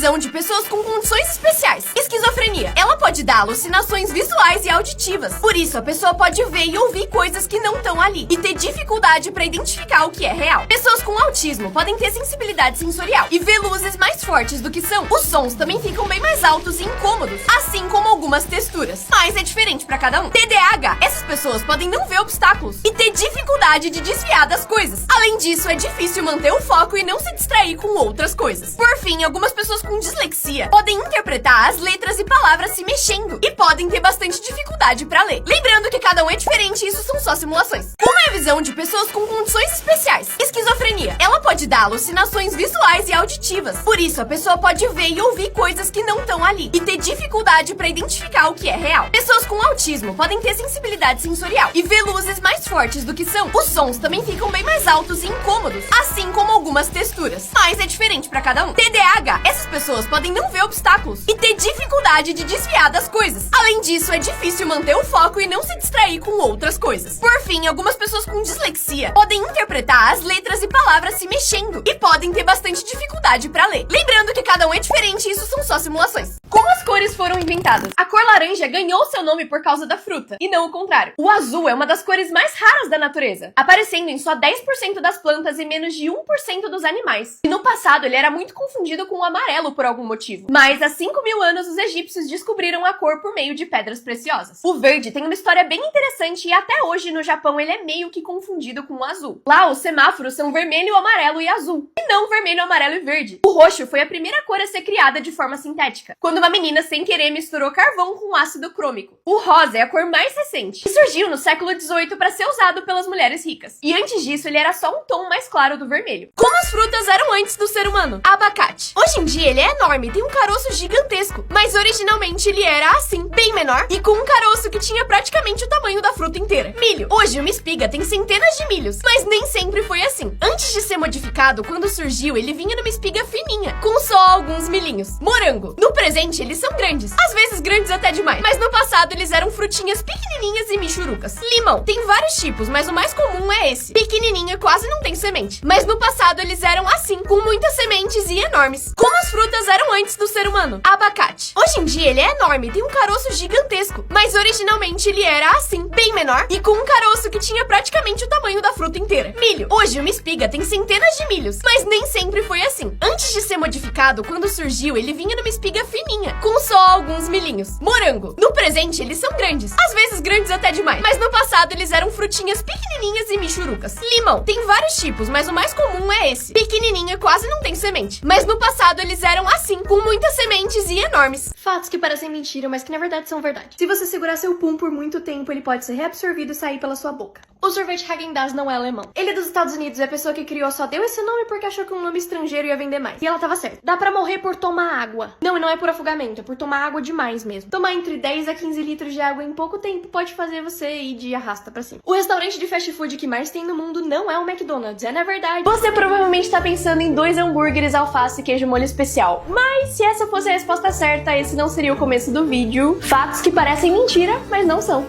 visão de pessoas com condições especiais. Esquizofrenia. Ela pode dar alucinações visuais e auditivas. Por isso, a pessoa pode ver e ouvir coisas que não estão ali e ter dificuldade para identificar o que é real. Pessoas com autismo podem ter sensibilidade sensorial e ver luzes mais fortes do que são. Os sons também ficam bem mais altos e incômodos, assim como algumas texturas. Mas é diferente para cada um. TDAH. Essas pessoas podem não ver obstáculos e ter dificuldade de desviar das coisas. Além disso, é difícil manter o foco e não se distrair com outras coisas. Por fim, algumas pessoas com dislexia podem interpretar as letras e palavras se mexendo e podem ter bastante dificuldade para ler. Lembrando que cada um é diferente e isso são só simulações. Como é a visão de pessoas com condições especiais? Esquizofrenia. Ela pode dar alucinações visuais e auditivas. Por isso, a pessoa pode ver e ouvir coisas que não estão ali e ter dificuldade para identificar o que é real. Pessoas com autismo podem ter sensibilidade sensorial e ver luzes mais fortes do que são. Os sons também ficam bem mais altos e incômodos, assim como algumas texturas. Mas é diferente para cada um. TDAH. Essas pessoas podem não ver obstáculos e ter dificuldade de desviar das coisas. Além disso, é difícil manter o foco e não se distrair com outras coisas. Por fim, algumas pessoas com dislexia podem interpretar as letras e palavras se mexendo e podem ter bastante dificuldade para ler. Lembrando que cada um é diferente e isso são só simulações. Como as cores foram inventadas? A cor laranja ganhou seu nome por causa da fruta, e não o contrário. O azul é uma das cores mais raras da natureza, aparecendo em só 10% das plantas e menos de 1% dos animais. E no passado ele era muito confundido com o amarelo por algum motivo. Mas há 5.000 anos os egípcios descobriram a cor por meio de pedras preciosas. O verde tem uma história bem interessante e até hoje no Japão ele é meio que confundido com o azul. Lá os semáforos são vermelho, amarelo e azul, e não vermelho, amarelo e verde. O roxo foi a primeira cor a ser criada de forma sintética, quando uma menina sem querer misturou carvão com ácido crômico. O rosa é a cor mais recente e surgiu no século XVIII para ser usado pelas mulheres ricas. E antes disso ele era só um tom mais claro do vermelho. Como as frutas eram antes do ser humano? Abacate. Hoje em dia ele é enorme, tem um caroço gigantesco, mas originalmente ele era assim, bem menor e com um caroço que tinha praticamente o tamanho da fruta inteira. Milho. Hoje uma espiga tem centenas de milhos, mas nem sempre foi assim. Antes de ser modificado, quando surgiu, ele vinha numa espiga fininha, com só alguns milhinhos. Morango. No presente eles são grandes, às vezes grandes até demais, mas no passado eles eram frutinhas pequenininhas e michurucas. Limão. Tem vários tipos, mas o mais comum é esse. Pequenininho e quase não tem semente, mas no passado eles eram assim, com muitas sementes e enormes. Como as frutas eram antes do ser humano? Abacate. Hoje em dia ele é enorme, tem um caroço gigantesco, mas originalmente ele era assim, bem menor e com um caroço que tinha praticamente o tamanho da fruta inteira. Milho. Hoje uma espiga tem centenas de milhos, mas nem sempre foi assim. Antes de ser modificado, quando surgiu, ele vinha numa espiga fininha, com só alguns milhinhos. Morango. No presente eles são grandes, às vezes grandes até demais, mas no passado eles eram frutinhas pequenininhas e michurucas. Limão. Tem vários tipos, mas o mais comum é esse. Pequenininho e quase não tem semente, mas no passado eles eram assim, com muitas sementes e enormes. Fatos que parecem mentira, mas que na verdade são verdade. Se você segurar seu pum por muito tempo, ele pode ser reabsorvido e sair pela sua boca. O sorvete Häagen-Dazs não é alemão. Ele é dos Estados Unidos e a pessoa que criou só deu esse nome porque achou que um nome estrangeiro ia vender mais. E ela tava certa. Dá pra morrer por tomar água. Não, e não é por afogamento, é por tomar água demais mesmo. Tomar entre 10 a 15 litros de água em pouco tempo pode fazer você ir de arrasta pra cima. O restaurante de fast food que mais tem no mundo não é o McDonald's, é na verdade... Você provavelmente tá pensando em 2 hambúrgueres, alface e queijo molho especial. Mas se essa fosse a resposta certa, esse não seria o começo do vídeo. Fatos que parecem mentira, mas não são.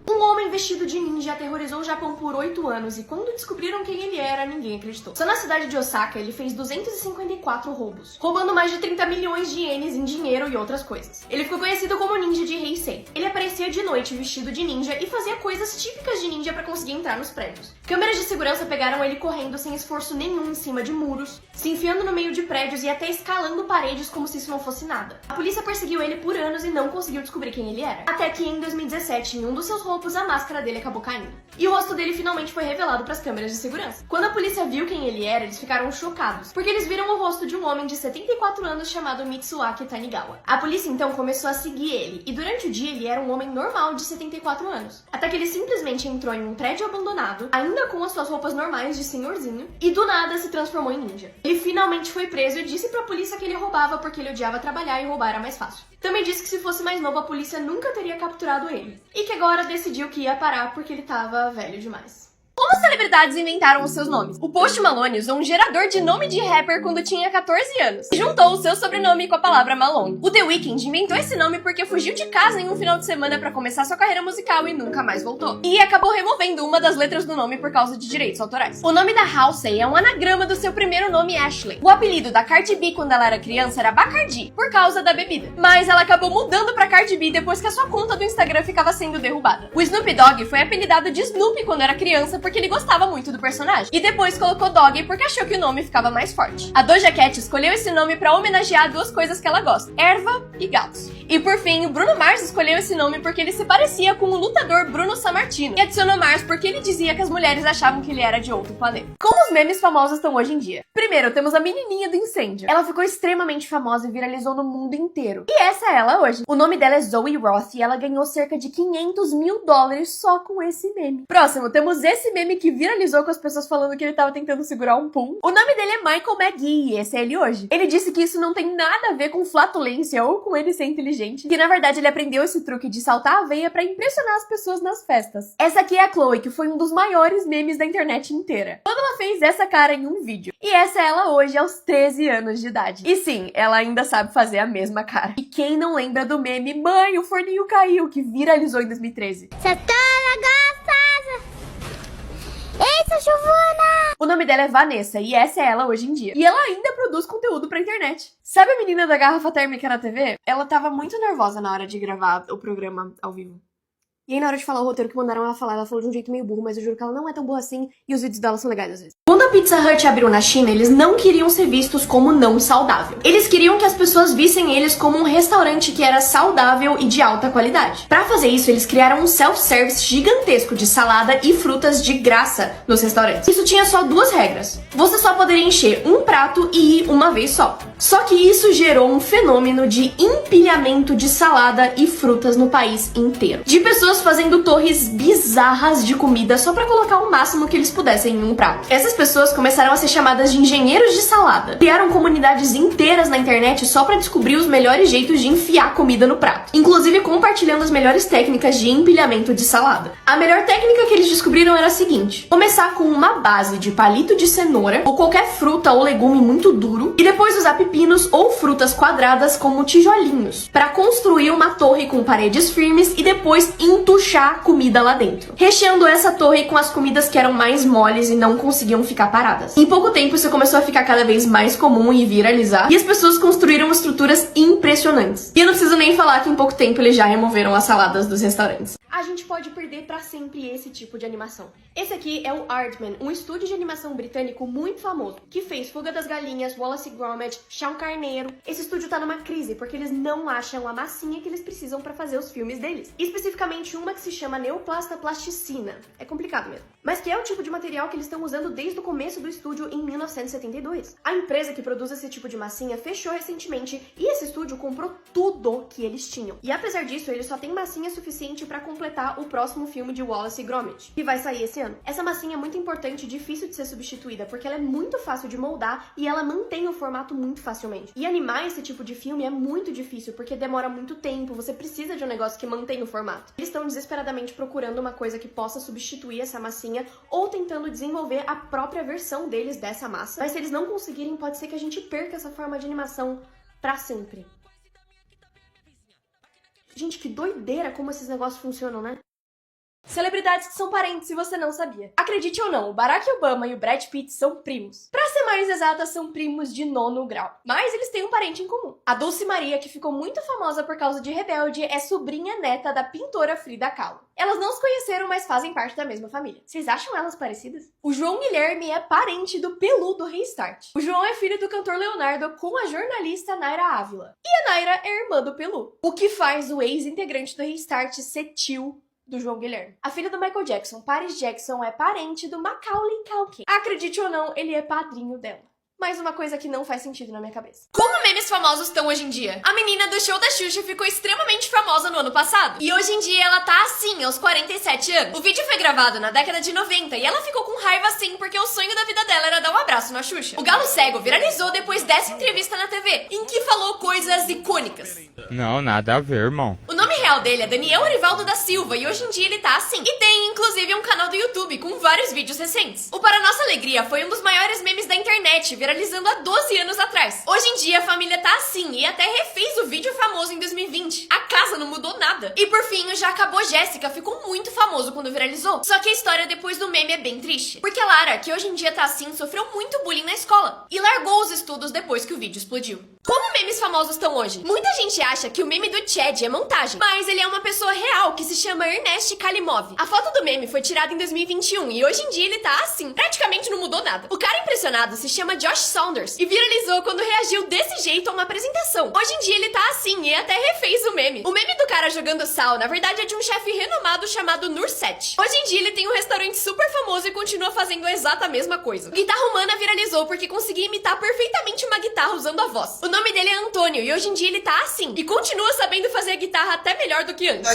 Um homem vestido de ninja aterrorizou o Japão por 8 anos e quando descobriram quem ele era, ninguém acreditou. Só na cidade de Osaka, ele fez 254 roubos, roubando mais de 30 milhões de ienes em dinheiro e outras coisas. Ele ficou conhecido como ninja de Heisei. Ele aparecia de noite vestido de ninja e fazia coisas típicas de ninja pra conseguir entrar nos prédios. Câmeras de segurança pegaram ele correndo sem esforço nenhum em cima de muros, se enfiando no meio de prédios e até escalando paredes como se isso não fosse nada. A polícia perseguiu ele por anos e não conseguiu descobrir quem ele era. Até que em 2017, em um dos seus roubos, a máscara dele acabou caindo. E o rosto dele finalmente foi revelado para as câmeras de segurança. Quando a polícia viu quem ele era, eles ficaram chocados, porque eles viram o rosto de um homem de 74 anos chamado Mitsuaki Tanigawa. A polícia então começou a seguir ele, e durante o dia ele era um homem normal de 74 anos. Até que ele simplesmente entrou em um prédio abandonado, ainda com as suas roupas normais de senhorzinho, e do nada se transformou em ninja. Ele finalmente foi preso e disse pra polícia que ele roubava porque ele odiava trabalhar e roubar era mais fácil. Também disse que se fosse mais novo a polícia nunca teria capturado ele, e que agora decidiu que ia parar porque ele tava velho demais. Como as celebridades inventaram os seus nomes? O Post Malone usou um gerador de nome de rapper quando tinha 14 anos e juntou o seu sobrenome com a palavra Malone. O The Weeknd inventou esse nome porque fugiu de casa em um final de semana pra começar sua carreira musical e nunca mais voltou. E acabou removendo uma das letras do nome por causa de direitos autorais. O nome da Halsey é um anagrama do seu primeiro nome, Ashley. O apelido da Cardi B quando ela era criança era Bacardi, por causa da bebida. Mas ela acabou mudando pra Cardi B depois que a sua conta do Instagram ficava sendo derrubada. O Snoop Dogg foi apelidado de Snoopy quando era criança porque ele gostava muito do personagem. E depois colocou Dogg porque achou que o nome ficava mais forte. A Doja Cat escolheu esse nome pra homenagear duas coisas que ela gosta: erva e gatos. E por fim, o Bruno Mars escolheu esse nome porque ele se parecia com o lutador Bruno Sammartino. E adicionou Mars porque ele dizia que as mulheres achavam que ele era de outro planeta. Como os memes famosos estão hoje em dia? Primeiro, temos a menininha do incêndio. Ela ficou extremamente famosa e viralizou no mundo inteiro. E essa é ela hoje. O nome dela é Zoe Roth e ela ganhou cerca de $500 mil só com esse meme. Próximo, temos esse meme que viralizou com as pessoas falando que ele tava tentando segurar um pum. O nome dele é Michael McGee e esse é ele hoje. Ele disse que isso não tem nada a ver com flatulência ou com ele ser inteligente, que na verdade ele aprendeu esse truque de saltar a veia pra impressionar as pessoas nas festas. Essa aqui é a Chloe, que foi um dos maiores memes da internet inteira. Quando ela fez essa cara em um vídeo. E essa é ela hoje, aos 13 anos de idade. E sim, ela ainda sabe fazer a mesma cara. E quem não lembra do meme "Mãe, o forninho caiu", que viralizou em 2013? Você tá gostosa! Eita, Giovana! O nome dela é Vanessa e essa é ela hoje em dia. E ela ainda produz conteúdo pra internet. Sabe a menina da garrafa térmica na TV? Ela tava muito nervosa na hora de gravar o programa ao vivo. E aí, na hora de falar o roteiro que mandaram ela falar, ela falou de um jeito meio burro, mas eu juro que ela não é tão burra assim e os vídeos dela são legais às vezes. Quando a Pizza Hut abriu na China, eles não queriam ser vistos como não saudável. Eles queriam que as pessoas vissem eles como um restaurante que era saudável e de alta qualidade. Pra fazer isso, eles criaram um self-service gigantesco de salada e frutas de graça nos restaurantes. Isso tinha só duas regras. Você só poderia encher um prato e ir uma vez só. Só que isso gerou um fenômeno de empilhamento de salada e frutas no país inteiro. De pessoas fazendo torres bizarras de comida só pra colocar o máximo que eles pudessem em um prato. Essas pessoas começaram a ser chamadas de engenheiros de salada. Criaram comunidades inteiras na internet só pra descobrir os melhores jeitos de enfiar comida no prato. Inclusive compartilhando as melhores técnicas de empilhamento de salada. A melhor técnica que eles descobriram era a seguinte: começar com uma base de palito de cenoura ou qualquer fruta ou legume muito duro e depois usar pepinos ou frutas quadradas como tijolinhos pra construir uma torre com paredes firmes e depois entuchar comida lá dentro, recheando essa torre com as comidas que eram mais moles e não conseguiam ficar paradas. Em pouco tempo isso começou a ficar cada vez mais comum e viralizar, e as pessoas construíram estruturas impressionantes. E eu não preciso nem falar que em pouco tempo eles já removeram as saladas dos restaurantes. A gente pode perder pra sempre esse tipo de animação. Esse aqui é o Aardman, um estúdio de animação britânico muito famoso, que fez Fuga das Galinhas, Wallace e Gromit, Chão Carneiro. Esse estúdio tá numa crise porque eles não acham a massinha que eles precisam pra fazer os filmes deles. Especificamente uma que se chama Neoplasta Plasticina. É complicado mesmo. Mas que é o tipo de material que eles estão usando desde o começo do estúdio em 1972. A empresa que produz esse tipo de massinha fechou recentemente e esse estúdio comprou tudo que eles tinham. E apesar disso, eles só têm massinha suficiente pra completar o próximo filme de Wallace e Gromit, que vai sair esse ano. Essa massinha é muito importante e difícil de ser substituída, porque ela é muito fácil de moldar e ela mantém o formato muito facilmente. E animar esse tipo de filme é muito difícil, porque demora muito tempo, você precisa de um negócio que mantenha o formato. Eles estão desesperadamente procurando uma coisa que possa substituir essa massinha ou tentando desenvolver a própria versão deles dessa massa. Mas se eles não conseguirem, pode ser que a gente perca essa forma de animação pra sempre. Gente, que doideira como esses negócios funcionam, né? Celebridades que são parentes se você não sabia. Acredite ou não, o Barack Obama e o Brad Pitt são primos. Pra ser mais exata, são primos de 9º grau. Mas eles têm um parente em comum. A Dulce Maria, que ficou muito famosa por causa de Rebelde, é sobrinha neta da pintora Frida Kahlo. Elas não se conheceram, mas fazem parte da mesma família. Vocês acham elas parecidas? O João Guilherme é parente do Pelu do Restart. O João é filho do cantor Leonardo com a jornalista Naira Ávila. E a Naira é irmã do Pelu. O que faz o ex-integrante do Restart ser tio do João Guilherme. A filha do Michael Jackson, Paris Jackson, é parente do Macaulay Culkin. Acredite ou não, ele é padrinho dela. Mais uma coisa que não faz sentido na minha cabeça. Como memes famosos estão hoje em dia? A menina do show da Xuxa ficou extremamente famosa no ano passado. E hoje em dia ela tá assim, aos 47 anos. O vídeo foi gravado na década de 90 e ela ficou com raiva assim porque o sonho da vida dela era dar um abraço na Xuxa. O Galo Cego viralizou depois dessa entrevista na TV, em que falou coisas icônicas. Não, nada a ver, irmão. O nome real real dele é Daniel Arivaldo da Silva e hoje em dia ele tá assim. E tem, inclusive, um canal do YouTube com vários vídeos recentes. O Para Nossa Alegria foi um dos maiores memes da internet, viralizando há 12 anos atrás. Hoje em dia a família tá assim e até refez o vídeo famoso em 2020. A casa não mudou nada. E por fim, o Já Acabou Jéssica ficou muito famoso quando viralizou. Só que a história depois do meme é bem triste. Porque a Lara, que hoje em dia tá assim, sofreu muito bullying na escola. E largou os estudos depois que o vídeo explodiu. Como memes famosos estão hoje? Muita gente acha que o meme do Chad é montagem, mas ele é uma pessoa real que se chama Ernest Kalimov. A foto do meme foi tirada em 2021 e hoje em dia ele tá assim, praticamente não mudou nada. O cara impressionado se chama Josh Saunders e viralizou quando reagiu desse jeito a uma apresentação. Hoje em dia ele tá assim e até refez o meme. O meme do cara jogando sal, na verdade, é de um chefe renomado chamado Nurset. Hoje em dia ele tem um restaurante super famoso e continua fazendo a exata mesma coisa. Guitarra Humana viralizou porque conseguia imitar perfeitamente uma guitarra usando a voz. O nome dele é Antônio e hoje em dia ele tá assim. E continua sabendo fazer a guitarra até melhor do que antes.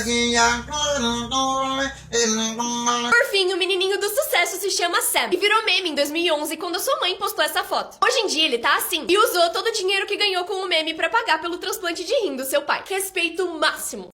Por fim, o menininho do sucesso se chama Sam e virou meme em 2011 quando a sua mãe postou essa foto. Hoje em dia ele tá assim e usou todo o dinheiro que ganhou com o meme pra pagar pelo transplante de rim do seu pai. Respeito máximo.